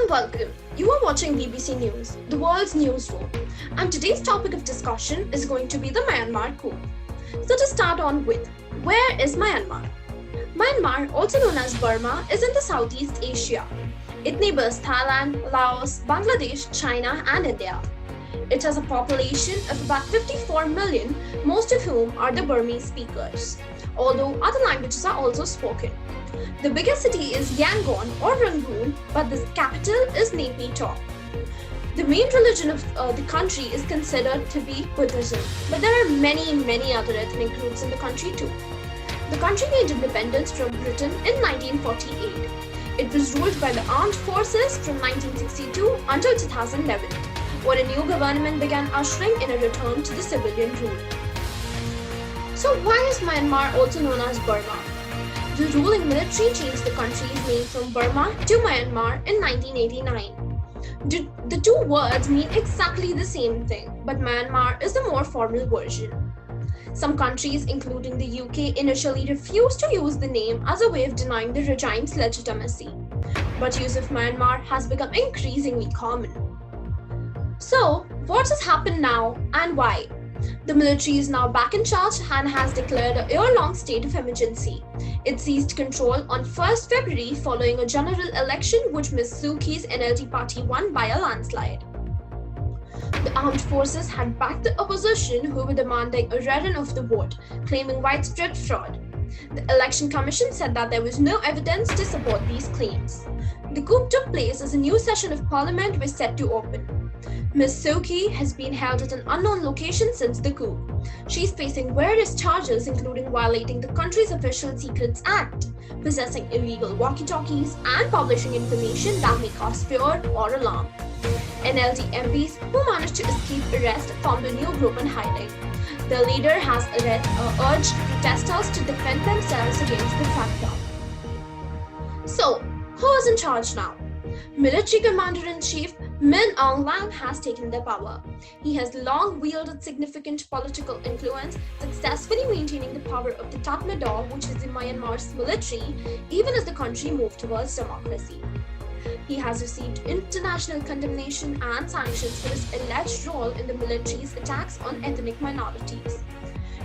and welcome. You are watching BBC News, the world's newsroom, and today's topic of discussion is going to be the Myanmar coup. So to start on with, where is Myanmar? Myanmar, also known as Burma, is in the Southeast Asia. It neighbors Thailand, Laos, Bangladesh, China and India. It has a population of about 54 million, most of whom are the Burmese speakers, although other languages are also spoken. The biggest city is Yangon or Rangoon, but the capital is Naypyidaw. The main religion of the country is considered to be Buddhism, but there are many other ethnic groups in the country too. The country gained independence from Britain in 1948. It was ruled by the armed forces from 1962 until 2011, when a new government began ushering in a return to the civilian rule. So why is Myanmar also known as Burma? The ruling military changed the country's name from Burma to Myanmar in 1989. The two words mean exactly the same thing, but Myanmar is the more formal version. Some countries, including the UK, initially refused to use the name as a way of denying the regime's legitimacy, but use of Myanmar has become increasingly common. So, what has happened now and why? The military is now back in charge and has declared a year-long state of emergency. It seized control on 1st February following a general election which Ms. Suu Kyi's NLD party won by a landslide. The armed forces had backed the opposition who were demanding a rerun of the vote, claiming widespread fraud. The Election Commission said that there was no evidence to support these claims. The coup took place as a new session of parliament was set to open. Ms. Suu Kyi has been held at an unknown location since the coup. She is facing various charges including violating the country's Official Secrets Act, possessing illegal walkie-talkies, and publishing information that may cause fear or alarm. NLD MPs who managed to escape arrest formed a new group in hiding. The leader has urged protesters to defend themselves against the crackdown. So, who is in charge now? Military Commander-in-Chief Min Aung Hlaing has taken the power. He has long wielded significant political influence, successfully maintaining the power of the Tatmadaw, which is the Myanmar's military, even as the country moved towards democracy. He has received international condemnation and sanctions for his alleged role in the military's attacks on ethnic minorities.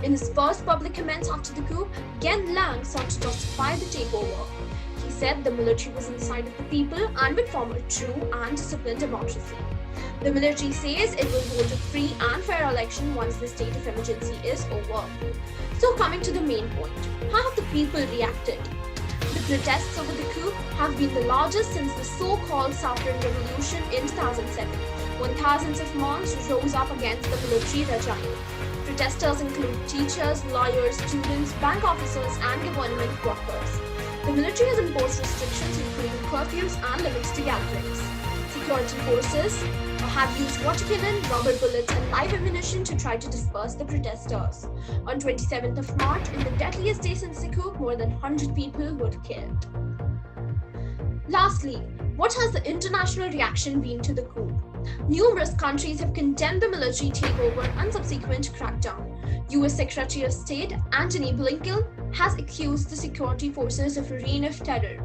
In his first public comments after the coup, Gen Lang sought to justify the takeover. He said the military was on the side of the people and would form a true and disciplined democracy. The military says it will hold a free and fair election once the state of emergency is over. So coming to the main point, how have the people reacted? The protests over the coup have been the largest since the so-called Saffron Revolution in 2007, when thousands of monks rose up against the military regime. Protesters include teachers, lawyers, students, bank officers, and government workers. The military has imposed restrictions including curfews and limits to gatherings. Security forces have used water cannon, rubber bullets, and live ammunition to try to disperse the protesters. On 27th of March, in the deadliest day since the coup, more than 100 people were killed. Lastly, what has the international reaction been to the coup? Numerous countries have condemned the military takeover and subsequent crackdown. US Secretary of State Antony Blinken has accused the security forces of a reign of terror.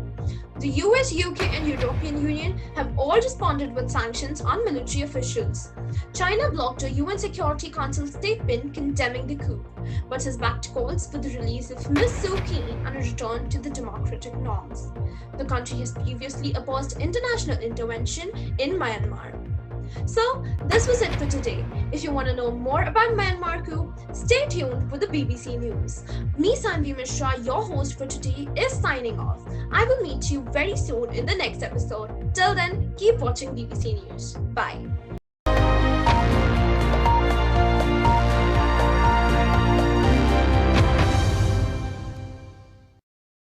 The US, UK and European Union have all responded with sanctions on military officials. China blocked a UN Security Council statement condemning the coup, but has backed calls for the release of Ms. Suu Kyi and a return to the democratic norms. The country has previously opposed international intervention in Myanmar. So, this was it for today. If you want to know more about Myanmar coup, stay tuned for the BBC News. Me, Sanvi Mishra, your host for today, is signing off. I will meet you very soon in the next episode. Till then, keep watching BBC News. Bye.